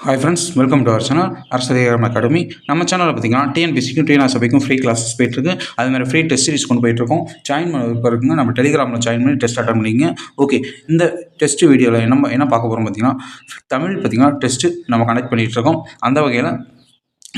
Hi friends, welcome to our channel Arasathikaram academy. நம்ம சேனலில் பார்த்தீங்கன்னா டிஎன்பிசிக்கும் டிஎன்ஆர்எஸ்க்கும் ஃப்ரீ கிளாஸஸ் போயிட்டுருக்கு. அதுமாதிரி ஃப்ரீ டெஸ்ட் சீரிஸ் கொண்டு போயிட்டுருக்கோம். ஜாயின் பண்ண இருக்குங்க, நம்ம டெலிகிராமில் ஜாயின் பண்ணி டெஸ்ட் அட்டன் பண்ணிங்க. ஓகே, இந்த டெஸ்ட் வீடியோவில் நம்ம என்ன பார்க்க போகிறோம் பார்த்தீங்கன்னா, தமிழ் பார்த்தீங்கன்னா டெஸ்ட்டு நம்ம கனெக்ட் பண்ணிகிட்டு இருக்கோம். அந்த வகையில்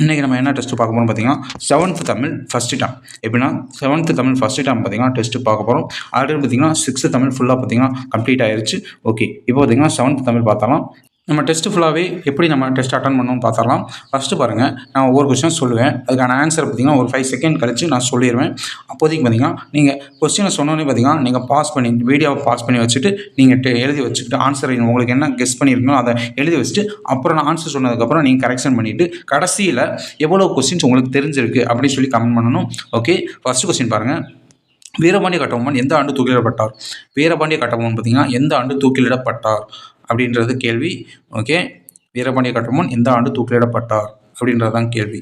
இன்றைக்கி நம்ம என்ன டெஸ்ட்டு பார்க்க போகிறோம் பார்த்தீங்கன்னா, 7th தமிழ் ஃபஸ்ட்டு டேம். எப்படின்னா 7th தமிழ் ஃபஸ்ட்டு டேம் பார்த்தீங்கன்னா டெஸ்ட்டு பார்க்க போகிறோம். ஆல்ரெடி பார்த்தீங்கன்னா 6th தமிழ் ஃபுல்லாக பார்த்தீங்கன்னா கம்ப்ளீட் ஆயிடுச்சு. ஓகே, இப்போ பார்த்தீங்கன்னா 7th தமிழ் பார்த்தாலாம். நம்ம டெஸ்ட்டு ஃபுல்லாகவே எப்படி நம்ம டெஸ்ட் அட்டன் பண்ணணும்னு பார்த்தரலாம். ஃபஸ்ட்டு பாருங்கள், நான் ஒவ்வொரு கொஸ்டின் சொல்லுவேன். அதுக்கான ஆன்சர் பார்த்தீங்கன்னா ஒரு 5 செகண்ட் கழித்து நான் சொல்லிடுவேன். அப்போதைக்கு பார்த்தீங்கன்னா நீங்கள் கொஸ்டினை சொன்னோன்னே பார்த்தீங்கன்னா நீங்கள் பாஸ் பண்ணி வீடியோவை பாஸ் பண்ணி வச்சுட்டு நீங்கள் எழுதி வச்சுக்கிட்டு ஆன்சரை உங்களுக்கு என்ன கெஸ் பண்ணியிருக்கீங்களோ அதை எழுதி வச்சுட்டு அப்புறம் நான் ஆன்சர் சொன்னதுக்கப்புறம் நீங்கள் கரெக்ஷன் பண்ணிவிட்டு கடைசியில் எவ்வளோ கொஸ்டின்ஸ் உங்களுக்கு தெரிஞ்சிருக்கு அப்படின்னு சொல்லி கமெண்ட் பண்ணணும். ஓகே, ஃபஸ்ட்டு கொஸ்டின் பாருங்கள். வீரபாண்டிய கட்டபொம்மன் எந்த ஆண்டு தூக்கிலிடப்பட்டார்? வீரபாண்டிய கட்டபொம்மன் பார்த்தீங்கன்னா எந்த ஆண்டு தூக்கிலிடப்பட்டார் அப்படின்றது கேள்வி. ஓகே, வீரபாண்டிய கட்டபொம்மன் எந்த ஆண்டு தூக்கிலிடப்பட்டார் அப்படின்றது தான் கேள்வி.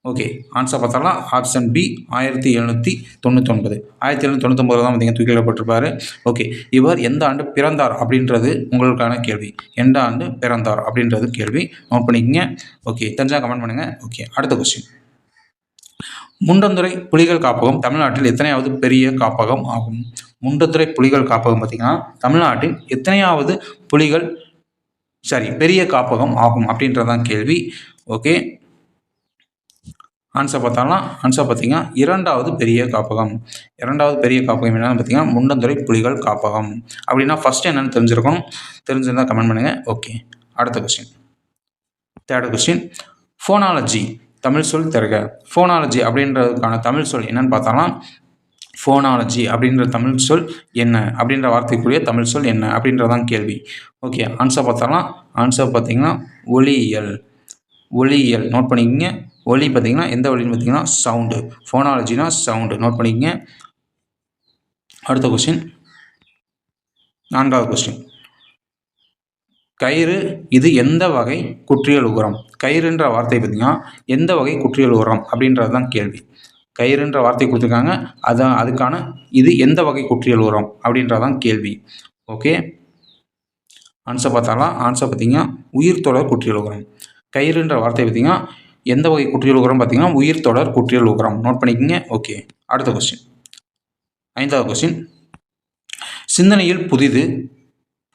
ஓகே, ஆன்சர் பார்த்தாலாம் ஆப்ஷன் பி 1799. 1799 தான் பார்த்தீங்கன்னா தூக்கிலிடப்பட்டிருப்பார். ஓகே, இவர் எந்த ஆண்டு பிறந்தார் அப்படின்றது உங்களுக்கான கேள்வி. எந்த ஆண்டு பிறந்தார் அப்படின்றது கேள்வி. நோட் பண்ணிக்கங்க. ஓகே, தெரிஞ்சா கமெண்ட் பண்ணுங்கள். ஓகே, அடுத்த கொஸ்டின். முண்டந்துறை புலிகள் காப்பகம் தமிழ்நாட்டில் எத்தனையாவது பெரிய காப்பகம் ஆகும்? முண்டந்துறை புலிகள் காப்பகம் பார்த்தீங்கன்னா தமிழ்நாட்டில் எத்தனையாவது பெரிய காப்பகம் ஆகும் அப்படின்றதான் கேள்வி. ஓகே, ஆன்சர் பார்த்தாலாம். ஆன்சர் பார்த்தீங்கன்னா 2வது பெரிய காப்பகம். 2வது பெரிய காப்பகம் என்னென்னு பார்த்தீங்கன்னா முண்டந்துறை புலிகள் காப்பகம். அப்படின்னா ஃபஸ்ட்டு என்னென்னு தெரிஞ்சிருக்கணும். தெரிஞ்சிருந்தால் கமெண்ட் பண்ணுங்கள். ஓகே, அடுத்த question. 3rd question. Phonology Tamil சொல் தருக. ஃபோனாலஜி அப்படின்றதுக்கான தமிழ் சொல் என்னன்னு பார்த்தோம்னா, ஃபோனாலஜி அப்படின்ற தமிழ் சொல் என்ன அப்படின்ற வார்த்தைக்குரிய தமிழ் சொல் என்ன அப்படின்றதான் கேள்வி. ஓகே, ஆன்சர் பார்த்தோம்னா ஆன்சர் பார்த்தீங்கன்னா ஒலியியல். ஒலியியல் நோட் பண்ணிக்கங்க. ஒலி பார்த்தீங்கன்னா எந்த ஒலின்னு பார்த்தீங்கன்னா சவுண்டு. ஃபோனாலஜினா சவுண்டு. நோட் பண்ணிக்கங்க. அடுத்த கொஸ்டின். 4வது கொஸ்டின். கயிறு இது எந்த வகை குற்றியல் உரம்? கயிறுன்ற வார்த்தை பார்த்தீங்கன்னா எந்த வகை குற்றியல் உரம் அப்படின்றது தான் கேள்வி. கயிறுன்ற வார்த்தை கொடுத்துருக்காங்க, அதுக்கான இது எந்த வகை குற்றியல் உரம் அப்படின்றதான் கேள்வி. ஓகே, ஆன்சர் பார்த்தாலாம். ஆன்சர் பார்த்தீங்கன்னா உயிர் தொடர் குற்றியல் உரம். கயிறுன்ற வார்த்தை பார்த்தீங்கன்னா எந்த வகை குற்றியல் உரம் பார்த்தீங்கன்னா உயிர் தொடர் குற்றியல் உரம். நோட் பண்ணிக்கங்க. ஓகே, அடுத்த கொஸ்டின். 5வது கொஸ்டின். சிந்தனையில்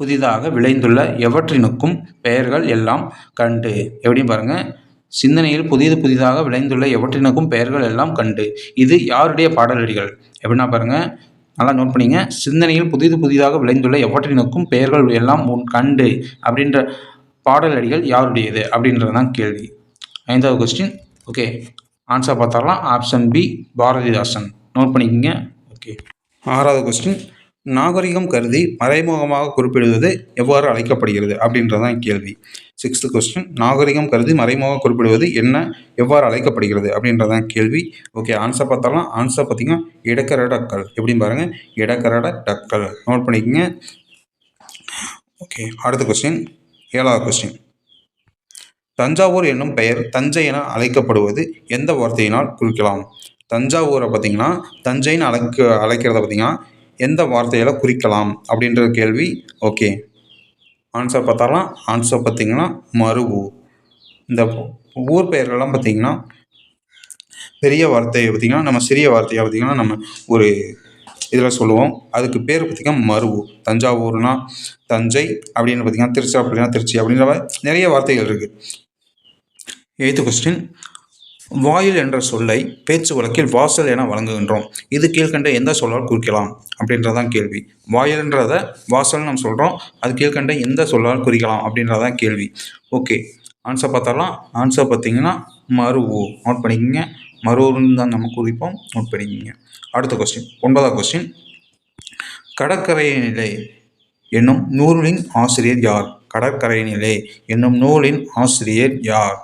புதிதாக விளைந்துள்ள எவற்றினுக்கும் பெயர்கள் எல்லாம் கண்டு. எப்படின்னு பாருங்கள். சிந்தனையில் புதிதாக விளைந்துள்ள எவற்றினுக்கும் பெயர்கள் எல்லாம் கண்டு. இது யாருடைய பாடலடிகள்? எப்படின்னா பாருங்கள், நல்லா நோட் பண்ணிங்க. சிந்தனையில் புதிதாக விளைந்துள்ள எவற்றினுக்கும் பெயர்கள் எல்லாம் கண்டு அப்படின்ற பாடலடிகள் யாருடையது அப்படின்றது தான் கேள்வி. 5வது கொஸ்டின். ஓகே, ஆன்சர் பார்த்தாலாம். Option B Bharathidasan. நோட் பண்ணிக்கங்க. ஓகே, 6வது கொஸ்டின். நாகரிகம் கருதி மறைமுகமாக குறிப்பிடுவது எவ்வாறு அழைக்கப்படுகிறது அப்படின்றதான் கேள்வி. 6th question. நாகரிகம் கருதி மறைமுகமாக குறிப்பிடுவது என்ன எவ்வாறு அழைக்கப்படுகிறது அப்படின்றதான் கேள்வி. ஓகே, ஆன்சர் பார்த்தாலாம். ஆன்சர் பார்த்தீங்கன்னா இடக்கரடக்கல். எப்படின்னு பாருங்கள், இடக்கரடக்கல். நோட் பண்ணிக்கங்க. ஓகே, அடுத்த கொஸ்டின். 7வது கொஸ்டின். தஞ்சாவூர் என்னும் பெயர் தஞ்சை என அழைக்கப்படுவது எந்த வார்த்தையினால் குறிக்கலாம்? தஞ்சாவூரை பார்த்தீங்கன்னா தஞ்சைன்னு அழைக்கிறத பார்த்தீங்கன்னா எந்த வார்த்தையால் குறிக்கலாம் அப்படின்ற கேள்வி. ஓகே, ஆன்சர் பார்த்தாலாம். ஆன்சர் பார்த்தீங்கன்னா மருவூர். இந்த ஊர் பெயர்கள்லாம் பார்த்தீங்கன்னா பெரிய வார்த்தையை பார்த்திங்கன்னா நம்ம சிறிய வார்த்தையாக பார்த்திங்கன்னா நம்ம ஒரு இதில் சொல்லுவோம். அதுக்கு பேர் பார்த்திங்கன்னா மருவூர். தஞ்சாவூர்னா தஞ்சை அப்படின்னு பார்த்திங்கன்னா திருச்சிராப்பள்ளினா திருச்சி அப்படின்ற நிறைய வார்த்தைகள் இருக்குது. 8th question. வாயில் என்ற சொல்லை பேச்சு வழக்கில் வாசல் என வழங்குகின்றோம். இது கீழ்கண்ட எந்த சொல்லால் குறிக்கலாம் அப்படின்றதான் கேள்வி. வாயில்ன்றத வாசல்னு நம்ம சொல்கிறோம். அது கீழ்கண்ட எந்த சொல்லால் குறிக்கலாம் அப்படின்றதான் கேள்வி. ஓகே, ஆன்சர் பார்த்தாலாம். ஆன்சர் பார்த்தீங்கன்னா மருவூர். நோட் பண்ணிக்கோங்க. மருவூர்னு தான் நம்ம குறிப்போம். நோட் பண்ணிக்கோங்க. அடுத்த கொஸ்டின். 9வது கொஸ்டின். கடற்கரையினிலே என்னும் நூலின் ஆசிரியர் யார்? கடற்கரையினிலே என்னும் நூலின் ஆசிரியர் யார்?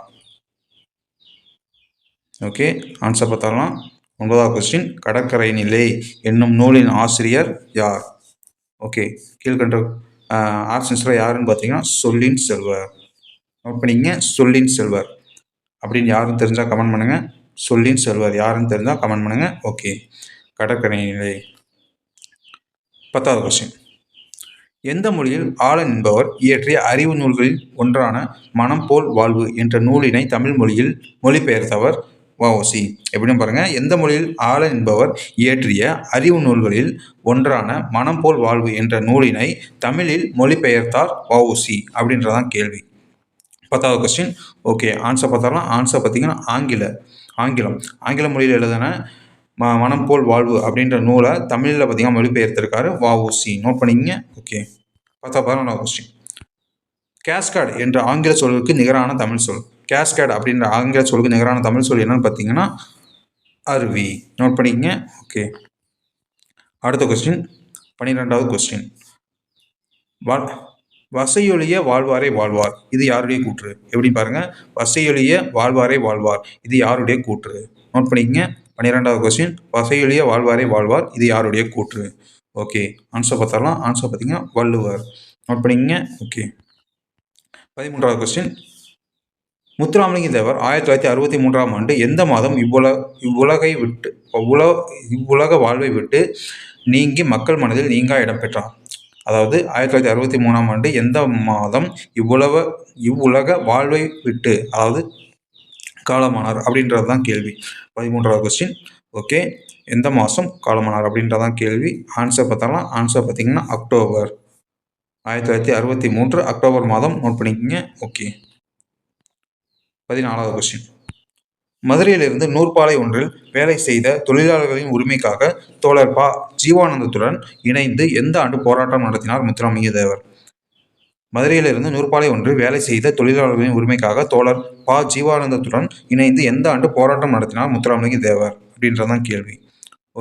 ஓகே, ஆன்சர் பார்த்தாலாம். 9வது கொஸ்டின். கடற்கரையினிலே என்னும் நூலின் ஆசிரியர் யார்? ஓகே, கீழ்கண்ட ஆப்ஷன்ஸில் யாருன்னு பார்த்தீங்கன்னா சொல்லின் செல்வர். நோட் பண்ணிங்க. சொல்லின் செல்வர் அப்படின்னு யாருன்னு தெரிஞ்சால் கமெண்ட் பண்ணுங்கள். சொல்லின் செல்வர் யாருன்னு தெரிஞ்சால் கமெண்ட் பண்ணுங்கள். ஓகே, கடற்கரையினிலே. 10வது கொஸ்டின். எந்த மொழியில் ஆலன் என்பவர் இயற்றிய அறிவு நூல்களில் ஒன்றான மனம் போல் வாழ்வு என்ற நூலினை தமிழ் மொழியில் மொழிபெயர்த்தவர் வ.உ.சி. எப்படின்னு பாருங்க, எந்த மொழியில் ஆலன் என்பவர் இயற்றிய அறிவு நூல்களில் ஒன்றான மனம் போல் வாழ்வு என்ற நூலினை தமிழில் மொழிபெயர்த்தார் வ.உ.சி. அப்படின்றதான் கேள்வி. 10வது கொஸ்டின். ஓகே, ஆன்சர் பார்த்தாலும் ஆன்சர் பார்த்தீங்கன்னா ஆங்கில மொழியில் எழுதின மனம் போல் வாழ்வு அப்படின்ற நூலை தமிழில் பார்த்தீங்கன்னா மொழிபெயர்த்திருக்காரு வ.உ.சி. நோட் பண்ணிங்க. ஓகே, 11வது கொஸ்டின். கேஸ்காட் என்ற ஆங்கில சொல்லுக்கு நிகரான தமிழ் சொல். கேஸ்காட் அப்படின்ற ஆங்கில சொல்லுக்கு நிகரான தமிழ் சொல் என்னன்னு பார்த்தீங்கன்னா அருவி. நோட் பண்ணிக்கங்க. ஓகே, அடுத்த கொஸ்டின் 12வது கொஸ்டின். வசையொழிய வாழ்வாரே வாழ்வார் இது யாருடைய கூற்று? எப்படி பாருங்க, வசையொழிய வாழ்வாரே வாழ்வார் இது யாருடைய கூற்று? நோட் பண்ணிக்கங்க. 12வது கொஸ்டின். வசையொழிய வாழ்வாரே வாழ்வார் இது யாருடைய கூற்று? ஓகே, ஆன்சர் பார்த்தாலாம். ஆன்சர் பார்த்தீங்கன்னா வள்ளுவர். நோட் பண்ணிக்கங்க. ஓகே, 13வது கொஸ்டின். முத்துராமலிங்க தேவர் 1963ஆம் ஆண்டு எந்த மாதம் இவ்வுலக வாழ்வை விட்டு நீங்கி மக்கள் மனதில் நீங்கா இடம் பெற்றார்? அதாவது 1963ஆம் ஆண்டு எந்த மாதம் இவ்வுலக வாழ்வை விட்டு, அதாவது காலமானார் அப்படின்றது தான் கேள்வி. 13வது கொஸ்டின். ஓகே, எந்த மாதம் காலமானார் அப்படின்றதான் கேள்வி. ஆன்சர் பார்த்தாலாம். ஆன்சர் பார்த்தீங்கன்னா அக்டோபர். 1963 அக்டோபர் மாதம். நோட் பண்ணிக்கோங்க. ஓகே, 14வது கொஸ்டின். மதுரையிலிருந்து நூற்பாலை ஒன்றில் வேலை செய்த தொழிலாளர்களின் உரிமைக்காக தோழர் ப. ஜீவானந்தத்துடன் இணைந்து எந்த ஆண்டு போராட்டம் நடத்தினார் முத்துராமலிங்க தேவர்? மதுரையிலிருந்து நூற்பாலை ஒன்றில் வேலை செய்த தொழிலாளர்களின் உரிமைக்காக தோழர் ப. ஜீவானந்தத்துடன் இணைந்து எந்த ஆண்டு போராட்டம் நடத்தினார் முத்துராமலிங்க தேவர் அப்படின்றதான் கேள்வி.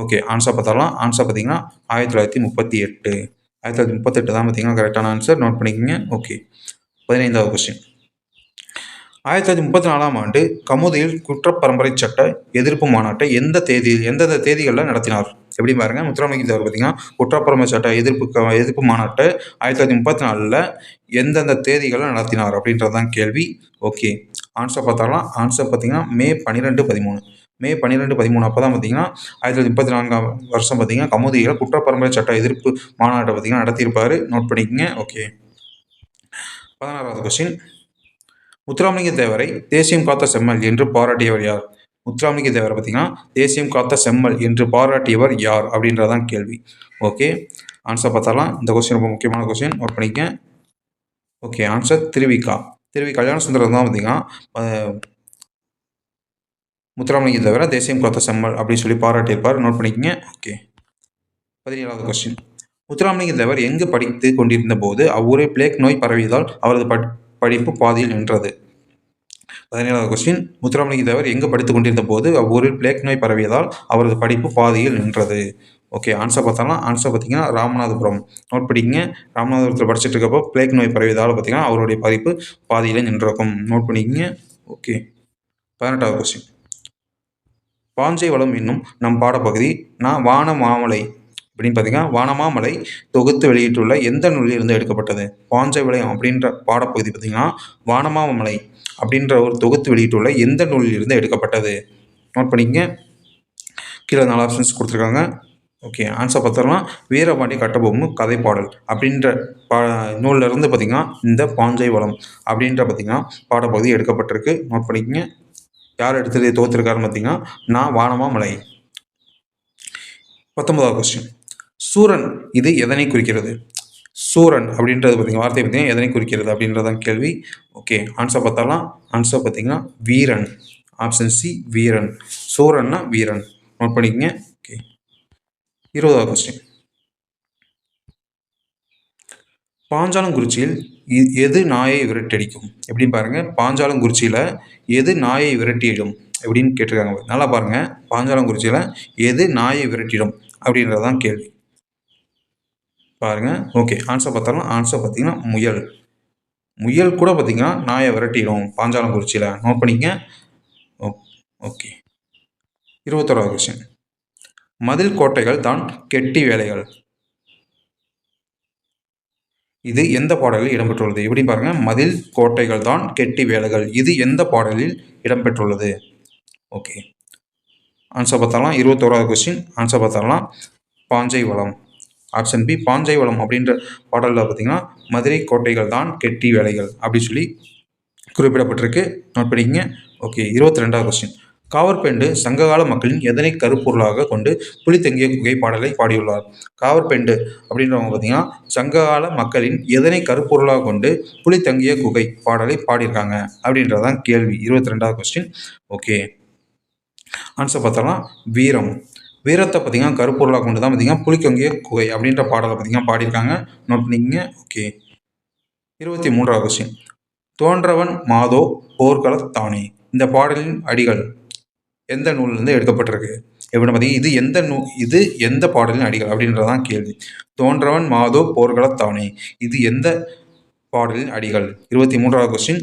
ஓகே, ஆன்சர் பார்த்தாலாம். ஆன்சர் பார்த்தீங்கன்னா 1938. 1938 தான் பார்த்தீங்கன்னா கரெக்டான ஆன்சர். நோட் பண்ணிக்கோங்க. ஓகே, 15வது கொஸ்டின். 1934ஆம் ஆண்டு கமுதியில் குற்றப்பரம்பரை சட்ட எதிர்ப்பு மாநாட்டை எந்தெந்த தேதிகளில் நடத்தினார்? எப்படி பாருங்க, முத்துராமலிங்க தேவர் பார்த்தீங்கன்னா குற்றப்பரம்பரை சட்ட எதிர்ப்பு மாநாட்டை 1934 எந்தெந்த தேதிகளில் நடத்தினார் அப்படின்றதான் கேள்வி. ஓகே, ஆன்சர் பார்த்தாலாம். ஆன்சர் பார்த்தீங்கன்னா மே 12, 13. மே 12, 13 அப்போ தான் பார்த்தீங்கன்னா 1934ஆம் வருஷம் பார்த்தீங்கன்னா கமுதியில் குற்றப்பரம்பரை சட்ட எதிர்ப்பு மாநாட்டை பார்த்தீங்கன்னா நடத்தியிருப்பார். நோட் பண்ணிக்கங்க. ஓகே, 16வது கொஸ்டின். முத்துராமலிங்க தேவரை தேசியம் காத்த செம்மல் என்று பாராட்டியவர் யார்? முத்துராமலிங்க தேவரை பார்த்தீங்கன்னா தேசியம் காத்த செம்மல் என்று பாராட்டியவர் யார் அப்படின்றதான் கேள்வி. ஓகே, ஆன்சர் பார்த்தாலாம். இந்த கொஸ்டின் ரொம்ப முக்கியமான கொஸ்டின். நோட் பண்ணிக்க. Okay, answer Thiruvika. கல்யாண சுந்தரம் தான் பார்த்தீங்கன்னா முத்துராமலிங்க தேவரை தேசியம் காத்த செம்மல் அப்படின்னு சொல்லி பாராட்டியிருப்பார். நோட் பண்ணிக்கங்க. ஓகே, 17வது கொஸ்டின். முத்துராமலிங்க தேவர் எங்கு படித்து கொண்டிருந்த போது அவ்வூரில் பிளேக் நோய் பரவியதால் அவரது படிப்பு பாதியில் நின்றது? 17வது கொஸ்டின். முத்துராமலிங்க தேவர் எங்கு படித்துக் கொண்டிருந்த போது அவ்வூரில் பிளேக் நோய் பரவியதால் அவரது படிப்பு பாதியில் நின்றது? ஓகே, ஆன்சர் பார்த்தாலும் ஆன்சர் பார்த்தீங்கன்னா ராமநாதபுரம். நோட் பண்ணிக்கங்க. ராமநாதபுரத்தில் படிச்சுட்டு இருக்கப்போ பிளேக் நோய் பரவியதால் பார்த்தீங்கன்னா அவருடைய படிப்பு பாதியில் நின்றிருக்கும். நோட் பண்ணிக்கங்க. ஓகே, 18வது கொஸ்டின். பாஞ்சை வளம் என்னும் நம் பாடப்பகுதி வானமாமலை அப்படின்னு பார்த்தீங்கன்னா வானமாமலை தொகுத்து வெளியிட்டுள்ள எந்த நூலில் இருந்து எடுக்கப்பட்டது? பாஞ்சை வளையம் அப்படின்ற பாடப்பகுதி பார்த்தீங்கன்னா வானமாமலை அப்படின்ற ஒரு தொகுத்து வெளியிட்டுள்ள எந்த நூலில் இருந்து எடுக்கப்பட்டது? நோட் பண்ணிக்கங்க. கீழே 4 ஆப்ஷன்ஸ் கொடுத்துருக்காங்க. ஓகே, ஆன்சர் பார்த்தோம்னா வீரபாண்டி கட்டபொம்மு கதைப்பாடல் அப்படின்ற நூலில் இருந்து பார்த்தீங்கன்னா இந்த பாஞ்சை வளம் அப்படின்ற பார்த்தீங்கன்னா பாடப்பகுதி எடுக்கப்பட்டிருக்கு. நோட் பண்ணிக்கங்க. யார் எடுத்து தோற்றுருக்காருன்னு பார்த்தீங்கன்னா வானமாமலை. 19வது கொஸ்டின். சூரன் இது எதனை குறிக்கிறது? சூரன் அப்படின்றது பார்த்தீங்கன்னா வார்த்தை பார்த்தீங்கன்னா எதனை குறிக்கிறது அப்படின்றதான் கேள்வி. ஓகே, ஆன்சர் பார்த்தாலாம். ஆன்சர் பார்த்தீங்கன்னா வீரன். ஆப்ஷன் சி வீரன். சூரன்னா வீரன். நோட் பண்ணிக்கங்க. Okay, 20வது question. பாஞ்சாலங்குறிச்சியில் எது நாயை விரட்டடிக்கும்? எப்படின்னு பாருங்க, பாஞ்சாலங்குறிச்சியில் எது நாயை விரட்டிடும் எப்படின்னு கேட்டிருக்காங்க. நல்லா பாருங்க, பாஞ்சாலங்குறிச்சியில் எது நாயை விரட்டிடும் அப்படின்றதான் கேள்வி. பாருங்க. ஓகே, ஆன்சர் பார்த்தாலும் ஆன்சர் பார்த்தீங்கன்னா முயல். முயல் கூட பார்த்தீங்கன்னா நாயை விரட்டிடும் பாஞ்சாலங்குறிச்சியில். நோட் பண்ணிக்க. ஓகே, 21வது கொஸ்டின். மதில் கோட்டைகள் தான் கெட்டி வேலைகள் இது எந்த பாடலில் இடம்பெற்றுள்ளது? எப்படி பாருங்க, மதில் கோட்டைகள் தான் கெட்டி வேலைகள் இது எந்த பாடலில் இடம்பெற்றுள்ளது? ஓகே, ஆன்சர் பார்த்தாலாம். 21வது கொஸ்டின். ஆன்சர் பார்த்தாலாம் பாஞ்சை வளம். ஆப்ஷன் பி பாஞ்சை வளம் அப்படின்ற பாடலில் பார்த்தீங்கன்னா மதுரை கோட்டைகள் தான் கெட்டி வேலைகள் அப்படின்னு சொல்லி குறிப்பிடப்பட்டிருக்கு. நோட் பண்ணிக்கங்க. ஓகே, 22வது கொஸ்டின். காவற்பெண்டு சங்ககால மக்களின் எதனை கருப்பொருளாக கொண்டு புலித்தங்கிய குகை பாடலை பாடியுள்ளார்? காவற்பெண்டு அப்படின்றவங்க பார்த்தீங்கன்னா சங்ககால மக்களின் எதனை கருப்பொருளாக கொண்டு புலித்தங்கிய குகை பாடலை பாடியிருக்காங்க அப்படின்றதான் கேள்வி. 22வது கொஸ்டின். ஓகே, ஆன்சர் பார்த்தோம்னா வீரம். வீரத்தை பார்த்தீங்கன்னா கருப்பொருளாக கொண்டு தான் பார்த்தீங்கன்னா புலித்தங்கிய குகை அப்படின்ற பாடலை பார்த்தீங்கன்னா பாடியிருக்காங்க. நோட் பண்ணிக்கங்க. Okay, 23வது question. தோன்றவன் மாதோ போர்க்களத்தானே இந்த பாடலின் அடிகள் எந்த நூலிலிருந்து எடுக்கப்பட்டிருக்கு எப்படின்னு பார்த்தீங்கன்னா இது எந்த பாடலின் அடிகள் அப்படின்றதான் கேள்வி. தோன்றவன் மாதோ போர்க்களத்தானே இது எந்த பாடலின் அடிகள்? 23வது கொஸ்டின்.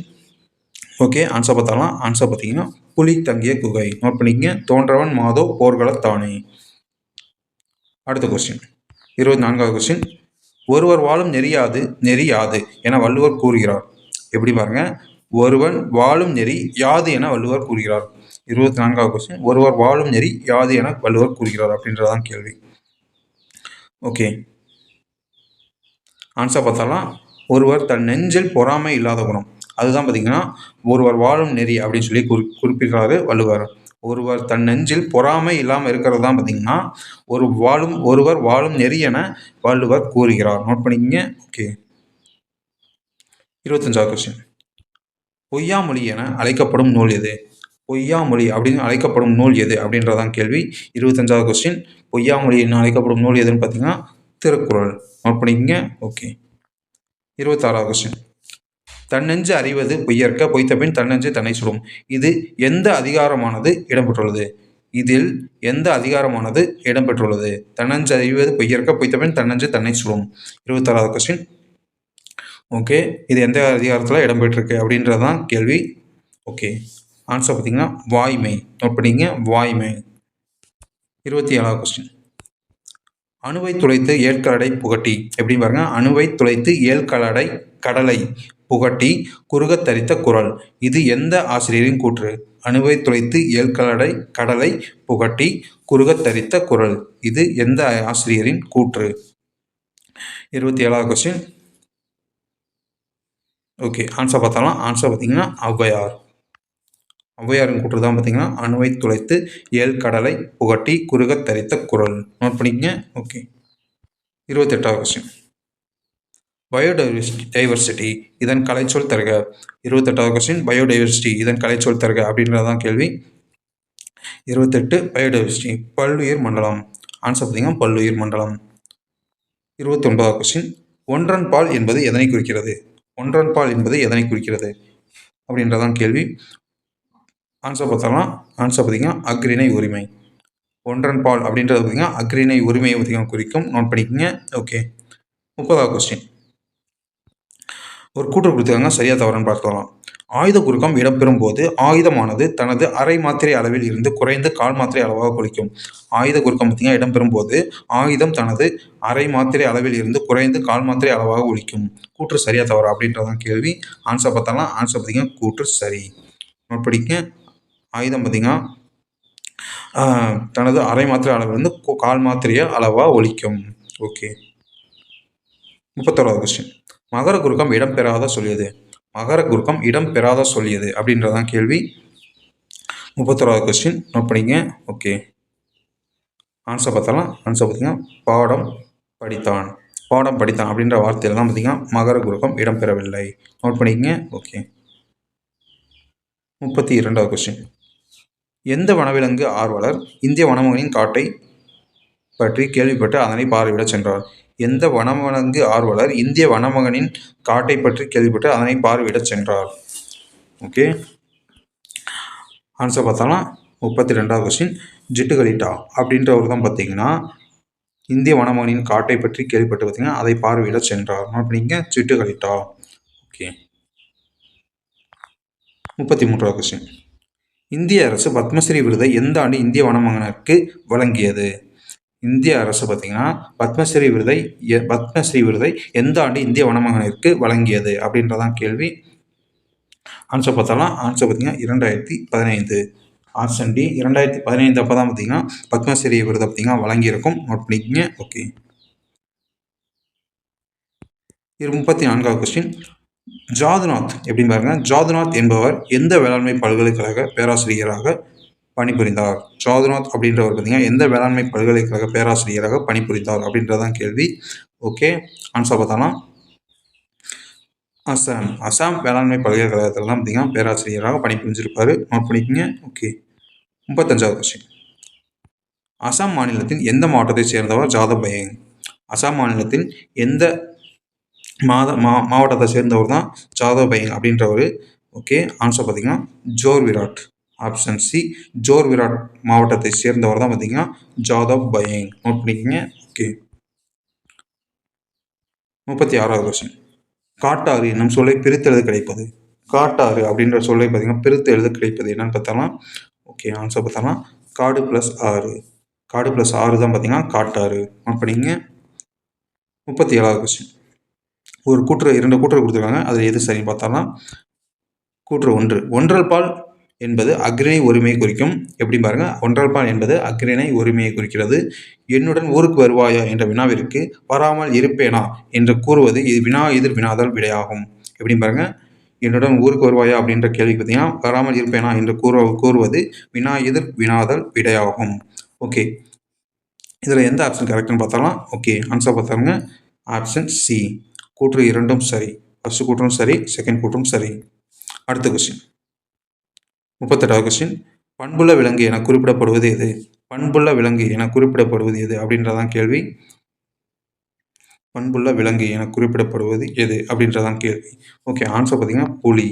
ஓகே, ஆன்சர் பார்த்தாலாம். ஆன்சர் பார்த்தீங்கன்னா புலி தங்கிய குகை. நோட் பண்ணிக்கங்க. தோன்றவன் மாதோ போர்க்களத்தானே. அடுத்த கொஸ்டின், 24வது கொஸ்டின். ஒருவர் வாழும் நெறியாது என வள்ளுவர் கூறுகிறார். எப்படி பாருங்க, ஒருவன் வாழும் நெறி யாது என வள்ளுவர் கூறுகிறார். 24வது கொஸ்டின். ஒருவர் வாழும் நெறி யாது என வள்ளுவர் கூறுகிறார் அப்படின்றதான் கேள்வி. ஓகே, ஆன்சர் பார்த்தாலாம். ஒருவர் தன் நெஞ்சில் பொறாமை இல்லாத குணம், அதுதான் பார்த்தீங்கன்னா ஒருவர் வாழும் நெறி அப்படின்னு சொல்லி குறிப்பிடுறாரு வள்ளுவர். ஒருவர் தன் நெஞ்சில் பொறாமை இல்லாமல் இருக்கிறது தான் பார்த்தீங்கன்னா ஒருவர் வாழும் நெறி என வள்ளுவர் கூறுகிறார். நோட் பண்ணிக்கங்க. Okay, 25வது question. பொய்யாமொழி என அழைக்கப்படும் நூல் எது? பொய்யாமொழி அப்படின்னு அழைக்கப்படும் நூல் எது அப்படின்றதான் கேள்வி. 25வது கொஸ்டின். பொய்யாமொழி என அழைக்கப்படும் நூல் எதுன்னு பார்த்தீங்கன்னா திருக்குறள். நோட் பண்ணிக்கங்க. ஓகே, 26வது கொஸ்டின். தன்னெஞ்சு அறிவது பொய்யற்க பொய்த்தபின் தன்னெஞ்சு தன்னை சுடும் இது எந்த அதிகாரமானது இடம்பெற்றுள்ளது? இதில் எந்த அதிகாரமானது இடம்பெற்றுள்ளது? தன்னெஞ்சு அறிவது பொய்யற்க பொய்த்தபின் தன்னெஞ்சு தன்னை சுடும். 26வது கொஸ்டின். ஓகே, இது எந்த அதிகாரத்தில் இடம்பெற்றிருக்கு அப்படின்றதான் கேள்வி. ஓகே, ஆன்சர் பார்த்தீங்கன்னா வாய்மை. நோட் பண்ணிங்க, வாய்மை. 27வது கொஸ்டின். அணுவை துளைத்து ஏழ்கடலை புகட்டி எப்படி பாருங்க, அணுவை துளைத்து ஏழ்கடலை கடலை புகட்டி குறுகத் தரித்த குறள் இது எந்த ஆசிரியரின் கூற்று? அணுவை துளைத்து ஏழ்கடலை கடலை புகட்டி குறுகத் தரித்த குறள் இது எந்த ஆசிரியரின் கூற்று? 27வது கொஸ்டின். ஓகே, ஆன்சர் பார்த்தாலும். ஆன்சர் பார்த்தீங்கன்னா ஔவையார். ஔவையாரின் கூற்று தான் பார்த்தீங்கன்னா அணுவை துளைத்து ஏழ்கடலை புகட்டி குறுகத் தரித்த குறள். நோட் பண்ணிக்கங்க. Okay, 28வது question. பயோடைவர்சிட்டி இதன் கலைச்சொல் தருக. 28வது கொஸ்டின். பயோடைவர்சிட்டி இதன் கலைச்சொல் தருக அப்படின்றதான் கேள்வி. 28 பயோடைவர்சிட்டி பல்லுயிர் மண்டலம். ஆன்சர் பார்த்தீங்கன்னா பல்லுயிர் மண்டலம். 29வது கொஸ்டின். ஒன்றன் பால் என்பது எதனை குறிக்கிறது? ஒன்றன் பால் என்பது எதனை குறிக்கிறது அப்படின்றதான் கேள்வி. ஆன்சர் பார்த்தோம்னா ஆன்சர் பார்த்தீங்கன்னா அக்ரிணை உரிமை. ஒன்றன் பால் அப்படின்றது பார்த்தீங்கன்னா அக்ரிணை உரிமையை பார்த்தீங்கன்னா குறிக்கும். நோட் பண்ணிக்கோங்க. ஓகே, 30வது கொஸ்டின். ஒரு கூற்று கொடுத்துருக்காங்க, சரியா தவறுன்னு பார்க்கலாம். ஆயுத குறுக்கம் இடம்பெறும் போது ஆயுதமானது தனது அரை மாத்திரை அளவில் இருந்து குறைந்து கால் மாத்திரை அளவாக குளிக்கும். ஆயுத குறுக்கம் பார்த்தீங்கன்னா இடம்பெறும் போது ஆயுதம் தனது அரை மாத்திரை அளவில் இருந்து குறைந்து கால் மாத்திரை அளவாக ஒலிக்கும். கூற்று சரியா தவறா அப்படின்றதான் கேள்வி. ஆன்சர் பார்த்தாலும் ஆன்சர் பார்த்தீங்கன்னா கூற்று சரி. நோட் படிக்க, ஆயுதம் பார்த்தீங்கன்னா தனது அரை மாத்திரை அளவிலிருந்து கால் மாத்திரைய அளவாக ஒலிக்கும். ஓகே, 31வது கொஸ்டின். மகர குறுக்கம் இடம்பெறாத சொல்லியது. மகர குறுக்கம் இடம்பெறாத சொல்லியது அப்படின்றதான் கேள்வி. 31வது கொஸ்டின். நோட் பண்ணிங்க. ஓகே, ஆன்சர் பார்த்தாலும் ஆன்சர் பார்த்தீங்கன்னா பாடம் படித்தான். பாடம் படித்தான் அப்படின்ற வார்த்தையில் தான் பார்த்தீங்கன்னா மகர குறுக்கம் இடம்பெறவில்லை. நோட் பண்ணிக்கங்க. ஓகே, 32வது கொஸ்டின். எந்த வனவிலங்கு ஆர்வலர் இந்திய வனமகனின் காட்டை பற்றி கேள்விப்பட்டு அதனை பார்வையிட சென்றார்? எந்த வனவிலங்கு ஆர்வலர் இந்திய வனமகனின் காட்டை பற்றி கேள்விப்பட்டு அதனை பார்வையிட சென்றார்? ஓகே, ஆன்சர் பார்த்தாலும் 32வது கொஸ்டின். ஜிட்டுகலிட்டா அப்படின்றவர் தான் பார்த்தீங்கன்னா இந்திய வனமகனின் காட்டை பற்றி கேள்விப்பட்டு பார்த்தீங்கன்னா அதை பார்வையிட சென்றார். நோட் பண்ணிங்க, ஜிட்டுகலிட்டா. Okay, 33வது question. இந்திய அரசு பத்மஸ்ரீ விருதை எந்த ஆண்டு இந்திய வனமகனுக்கு வழங்கியது? இந்திய அரசு பார்த்தீங்கன்னா பத்மஸ்ரீ விருதை எந்த ஆண்டு இந்திய வனமகனிற்கு வழங்கியது அப்படின்றதான் கேள்வி. ஆன்சர் பார்த்தாலும் ஆன்சர் பார்த்தீங்கன்னா 2015. ஆப்ஷன் டி 2015 அப்போ தான் பார்த்தீங்கன்னா பத்மஸ்ரீ விருதை பார்த்தீங்கன்னா வழங்கியிருக்கும். நோட் பண்ணிக்கங்க. ஓகே, 34வது கொஸ்டின், ஜாதுநாத் எப்படின்னு பாருங்க. ஜாதுநாத் என்பவர் எந்த வேளாண்மை பல்கலைக்கழக பேராசிரியராக பணிபுரிந்தார்? ஜாதுநாத் அப்படின்றவர் பார்த்தீங்கன்னா எந்த வேளாண்மை பல்கலைக்கழக பேராசிரியராக பணிபுரிந்தார் அப்படின்றதான் கேள்வி. ஓகே, ஆன்சர் பார்த்தோம்னா அசாம் வேளாண்மை பல்கலைக்கழகத்தில் தான் பார்த்தீங்கன்னா பேராசிரியராக பணிபுரிஞ்சிருப்பாரு. நோட் பண்ணிக்கோங்க. ஓகே, 35வது கொஸ்டின், அசாம் மாநிலத்தின் எந்த மாவட்டத்தை சேர்ந்தவர் ஜாதவ் பயங்? அசாம் மாநிலத்தின் எந்த மாவட்டத்தை சேர்ந்தவர் தான் ஜாதவ் பயங் அப்படின்றவர்? ஓகே, ஆன்சர் பார்த்தீங்கன்னா ஜோர்விராட். ஆப்ஷன் சி, ஜோர்விராட் மாவட்டத்தை சேர்ந்தவர் தான் பார்த்தீங்கன்னா ஜாதவ் பயங். நோட் பண்ணிக்கோங்க. ஓகே, 36வது கொஸ்டின், காட்டாறு என்னும் சொல்லை பிரித்தெழுத கிடைப்பது? காட்டாறு அப்படின்ற சொல்லை பார்த்தீங்கன்னா பிரித்து எழுத கிடைப்பது என்னன்னு பார்த்தாலாம். ஓகே, ஆன்சர் பார்த்தாலாம் காடு ப்ளஸ் ஆறு. காடு ப்ளஸ் ஆறு தான் பார்த்தீங்கன்னா காட்டாறு. நோட் பண்ணிங்க. 37வது கொஸ்டின், ஒரு கூற்று 2 கூற்று கொடுத்துருக்காங்க. அதில் எது சரின்னு பார்த்தாலாம். கூற்று 1, ஒன்றல் பால் என்பது அக்ரிணை உரிமையை குறிக்கும். எப்படி பாருங்க, ஒன்றல் பால் என்பது அக்ரிணை உரிமையை குறிக்கிறது. என்னுடன் ஊருக்கு வருவாயா என்ற வினாவிற்கு வராமல் இருப்பேனா என்று கூறுவது இது வினா எதிர் வினாதல் விடையாகும். எப்படி பாருங்க, என்னுடன் ஊருக்கு வருவாயா அப்படின்ற கேள்விக்கு பார்த்தீங்கன்னா வராமல் இருப்பேனா என்று கூறுவது வினா எதிர் வினாதல் விடையாகும். ஓகே, இதில் எந்த ஆப்ஷன் கரெக்ட்னு பார்த்தாலாம். ஓகே, ஆன்சர் பார்த்தாங்க ஆப்ஷன் சி, கூற்று 2ம் சரி. ஃபர்ஸ்ட் கூற்றும் சரி, செகண்ட் கூற்றும் சரி. அடுத்த கொஸ்டின், 38வது கொஸ்டின், பண்புள்ள விலங்கு என குறிப்பிடப்படுவது எது? பண்புள்ள விலங்கு என குறிப்பிடப்படுவது எது அப்படின்றதான் கேள்வி. பண்புள்ள விலங்கு என குறிப்பிடப்படுவது எது அப்படின்றதான் கேள்வி. ஓகே, ஆன்சர் பார்த்தீங்கன்னா புலி.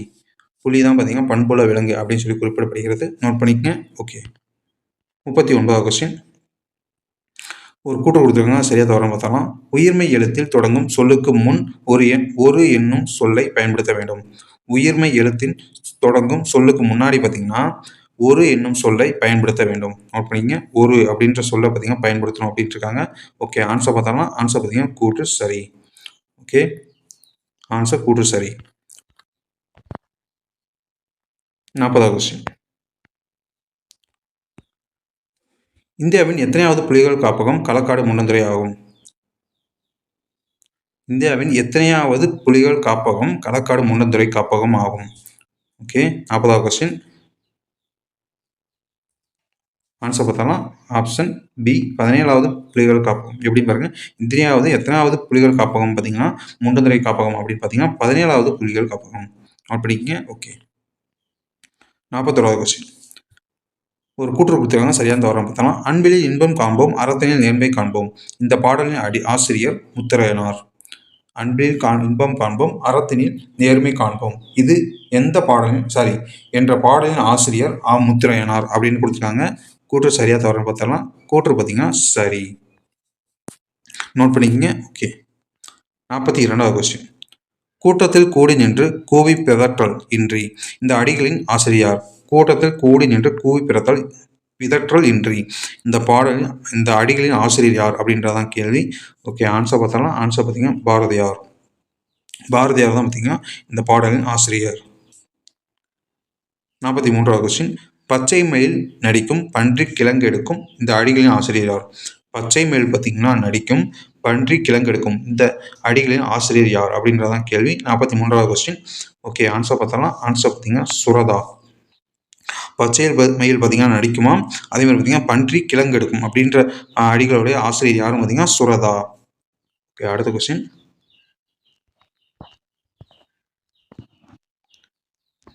புலி தான் பார்த்தீங்கன்னா பண்புள்ள விலங்கு அப்படின்னு சொல்லி குறிப்பிடப்படுகிறது. நோட் பண்ணிக்கங்க. ஓகே, 39வது கொஸ்டின், ஒரு கூற்று கொடுத்துருக்காங்க, சரியா தவறான்னு பார்த்தாலாம். உயிர்மை எழுத்தில் தொடங்கும் சொல்லுக்கு முன் ஒரு என்னும் சொல்லை பயன்படுத்த வேண்டும். உயிர்மை எழுத்தின் தொடங்கும் சொல்லுக்கு முன்னாடி பார்த்தீங்கன்னா ஒரு என்னும் சொல்லை பயன்படுத்த வேண்டும். நோட் பண்ணிங்க. ஒரு அப்படின்ற சொல்லை பார்த்தீங்கன்னா பயன்படுத்தணும் அப்படின்ட்டு இருக்காங்க. ஓகே, ஆன்சர் பார்த்தாலும் ஆன்சர் பார்த்தீங்கன்னா கூற்று சரி. ஓகே, ஆன்சர் கூற்று சரி. 40வது கொஸ்டின், இந்தியாவின் எத்தனையாவது புலிகள் காப்பகம் களக்காடு முண்டந்துறை ஆகும்? இந்தியாவின் எத்தனையாவது புலிகள் காப்பகம் களக்காடு முண்டந்துறை காப்பகம் ஆகும்? ஓகே, 40வது கொஸ்டின், ஆன்சர் பார்த்தாலும் ஆப்ஷன் பி, 17வது புலிகள் காப்பகம். எப்படின்னு பாருங்க, இந்தியாவது எத்தனாவது புலிகள் காப்பகம் பார்த்தீங்கன்னா முண்டந்துறை காப்பகம் அப்படின்னு பார்த்தீங்கன்னா 17வது புலிகள் காப்பகம். நோட் பண்ணிக்கங்க. ஓகே, 41வது கொஸ்டின், ஒரு கூற்று கொடுத்துருக்காங்க, சரியான தவறான பார்த்தோம்னா, அன்பிலில் இன்பம் காண்போம் அறத்தினில் நேர்மை காண்போம். இந்த பாடலின் ஆசிரியர் முத்தரையனார். அன்பில் இன்பம் காண்போம் அறத்தினில் நேர்மை காண்போம், இது எந்த பாடலின் என்ற பாடலின் ஆசிரியர் முத்தரையனார் அப்படின்னு கொடுத்துருக்காங்க. கூற்று சரியா தவறான்னு பார்த்தோம்னா கூற்று பார்த்தீங்கன்னா சரி. நோட் பண்ணிக்கங்க. ஓகே, 42வது கொஸ்டின், கூட்டத்தில் கூடி நின்று கூவி பிதற்றல் இன்றி இந்த அடிகளின் ஆசிரியர். கூட்டத்தில் கூடி நின்று கூவி பிதற்றல் இன்றி இந்த பாடலின் இந்த அடிகளின் ஆசிரியர் யார் அப்படின்றதான் கேள்வி. ஓகே, ஆன்சர் பார்த்தாலும் ஆன்சர் பார்த்தீங்கன்னா பாரதியார். பாரதியார் தான் பார்த்தீங்கன்னா இந்த பாடலின் ஆசிரியர். 43வது கொஸ்டின், பச்சை மயில் நடிக்கும் பன்றி கிழங்கெடுக்கும் இந்த அடிகளின் ஆசிரியர் யார்? பச்சை மயில் பார்த்தீங்கன்னா நடிக்கும், பன்றி கிழங்கெடுக்கும் இந்த அடிகளின் ஆசிரியர் யார் அப்படின்றதான் கேள்வி. 43வது கொஸ்டின். ஓகே, ஆன்சர் பார்த்தாலும் ஆன்சர் பார்த்தீங்கன்னா சுரதா. பச்சை மயில் பார்த்தீங்கன்னா நடிக்குமா, அதே மாதிரி பார்த்தீங்கன்னா பன்றி கிழங்கெடுக்கும் அப்படின்ற அடிகளுடைய ஆசிரியர் யாரும் பார்த்தீங்கன்னா சுரதா. ஓகே, அடுத்த கொஸ்டின்,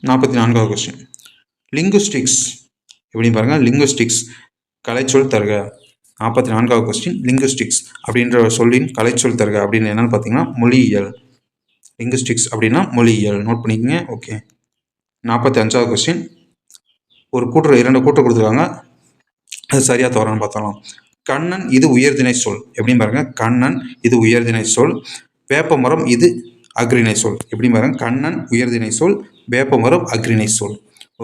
44வது கொஸ்டின், லிங்குஸ்டிக்ஸ் எப்படின்னு பாருங்க, லிங்குஸ்டிக்ஸ் கலைச்சொல் தருக. 44வது கொஸ்டின், லிங்குஸ்டிக்ஸ் அப்படின்ற சொல்லின் கலைச்சொல் தருக அப்படின்னு என்னன்னு பார்த்தீங்கன்னா மொழியியல். லிங்குஸ்டிக்ஸ் அப்படின்னா மொழியியல். நோட் பண்ணிக்கங்க. ஓகே, 45வது கொஸ்டின், ஒரு கூற்று 2 கூற்று கொடுத்துருக்காங்க, அது சரியா தவறான்னு பார்த்தலாம். கண்ணன் இது உயர்திணை சொல். எப்படின்னு பாருங்க, கண்ணன் இது உயர்திணை சொல், வேப்பமரம் இது அக்ரிணை சொல். எப்படி பாருங்க, கண்ணன் உயர்திணை சொல், வேப்பமரம் அக்ரிணை சொல்.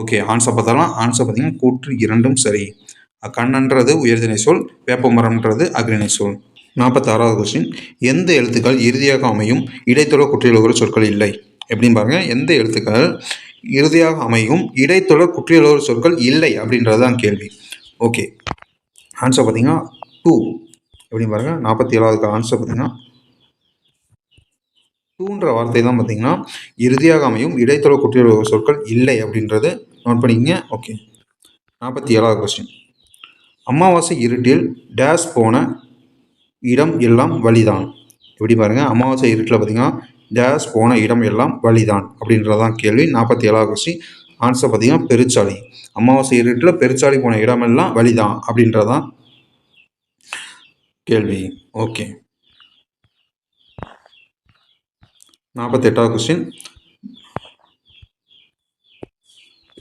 ஓகே, ஆன்சர் பார்த்தாலும் ஆன்சர் பார்த்தீங்கன்னா கூற்று 2ம் சரி. கண்ணன்றது உயர்திணை சொல், வேப்பமரம்ன்றது அக்ரிணை சொல். 46வது கொஸ்டின், எந்த எழுத்துக்கள் இறுதியாக அமையும் இடைத்தொடர் குற்றியலுகர சொற்கள் இல்லை? எப்படின்னு பாருங்க, எந்த எழுத்துக்கள் இறுதியாக அமையும் இடைத்தொடர் குற்றியலுகர சொற்கள் இல்லை அப்படின்றது தான் கேள்வி. ஓகே, ஆன்சர் பார்த்தீங்கன்னா 2. எப்படின்னு பாருங்க, 47வது ஆன்சர் பார்த்தீங்கன்னா டூன்ற வார்த்தை தான் பார்த்தீங்கன்னா இறுதியாக அமையும் இடைத்தொடர் குற்றியல் உகர சொற்கள் இல்லை அப்படின்றது நோட் பண்ணிக்கங்க. ஓகே, 47வது கொஸ்டின். அமாவாசை இருட்டில் டேஸ் போன இடம் எல்லாம் வழிதான். எப்படி பாருங்க, அமாவாசை இருட்டில் பார்த்தீங்கன்னா டேஸ் போன இடம் எல்லாம் வழிதான் அப்படின்றதான் கேள்வி. 47வது கொஸ்டின். ஆன்சர் பார்த்தீங்கன்னா பெருச்சாளி. அமாவாசை இருட்டில் பெருச்சாளி போன இடமெல்லாம் வழிதான் அப்படின்றதான் கேள்வி. Okay, 48வது question.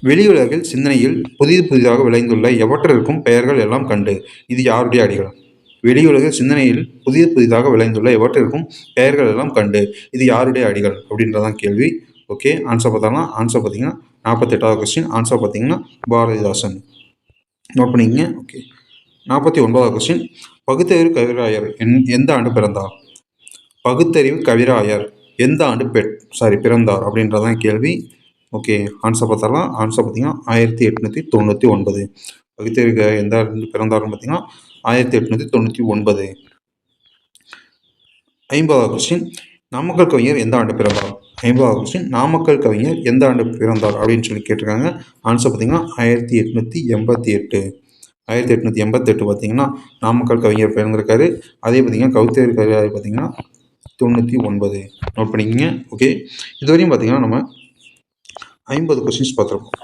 வெளியுலகில் சிந்தனையில் புதிதாக விளைந்துள்ள எவற்றிற்கும் பெயர்கள் எல்லாம் கண்டு. இது யாருடைய அடிகள்? வெளியுலகில் சிந்தனையில் புதிதாக விளைந்துள்ள எவற்றிற்கும் பெயர்கள் எல்லாம் கண்டு. இது யாருடைய அடிகள் அப்படின்றதான் கேள்வி. ஓகே, ஆன்சர் பார்த்தோம்னா ஆன்சர் பார்த்தீங்கன்னா 48வது கொஸ்டின். ஆன்சர் பார்த்தீங்கன்னா பாரதிதாசன். நோட் பண்ணிக்கங்க. ஓகே, 49வது கொஸ்டின். பகுத்தறிவு கவிராயர் எந்த ஆண்டு பிறந்தார்? பகுத்தறிவு கவிராயர் எந்த ஆண்டு பிறந்தார் அப்படின்றதான் கேள்வி. ஓகே, ஆன்சர் பார்த்தாலாம். ஆன்சர் பார்த்தீங்கன்னா 1899. பகுத்தறிவு எந்த ஆண்டு பிறந்தார்னு பார்த்தீங்கன்னா 1899. 50வது கொஸ்டின். நாமக்கல் கவிஞர் எந்த ஆண்டு பிறந்தார்? 50வது கொஸ்டின். நாமக்கல் கவிஞர் எந்த ஆண்டு பிறந்தார் அப்படின்னு சொல்லி கேட்டிருக்காங்க. ஆன்சர் பார்த்தீங்கன்னா 1888. 1888 பார்த்தீங்கன்னா நாமக்கல் கவிஞர் பிறந்திருக்காரு. அதே பார்த்தீங்கன்னா கவித்தறிவு கவிராயர் பார்த்தீங்கன்னா 99. நோட் பண்ணிக்கங்க. ஓகே, இதுவரையும் பார்த்தீங்கன்னா நம்ம 50 கொஸ்டின்ஸ் பார்த்துருக்கோம்.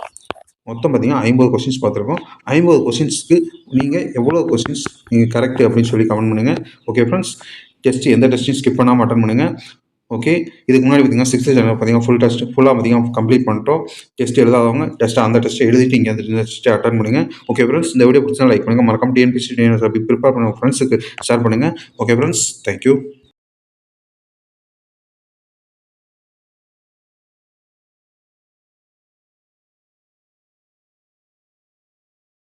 மொத்தம் பார்த்தீங்கன்னா 50 கொஸ்டின்ஸ் பார்த்துருக்கோம். 50 கொஸ்டின்ஸ்க்கு நீங்கள் எவ்வளோ கொஸ்டின்ஸ் நீங்கள் கரெக்ட் அப்படின்னு சொல்லி கமெண்ட் பண்ணுங்கள். ஓகே ஃப்ரெண்ட்ஸ், எந்த டெஸ்ட்டையும் ஸ்கிப் பண்ணாமல் அட்டன் பண்ணுங்கள். ஓகே, இதுக்கு முன்னாடி பார்த்தீங்கன்னா 6th ஸ்டாண்டர்ட் பார்த்தீங்கன்னா ஃபுல்லாக பார்த்தீங்கன்னா கம்ப்ளீட் பண்ணிட்டோம். டெஸ்ட் எழுதாதவங்க அந்த டெஸ்ட்டை எழுதிட்டு இங்கே அந்த டெஸ்ட்டை அட்டன் பண்ணுங்கள். ஓகே ஃப்ரெண்ட்ஸ், இந்த வீடியோ பிடிச்சா லைக் பண்ணுங்கள். மறக்காம டிஎன்பிஎஸ்சி ப்ரிப்பேர் பண்ணுங்கள் ஃப்ரெண்ட்ஸுக்கு ஷேர் பண்ணுங்கள். Okay friends, thank you.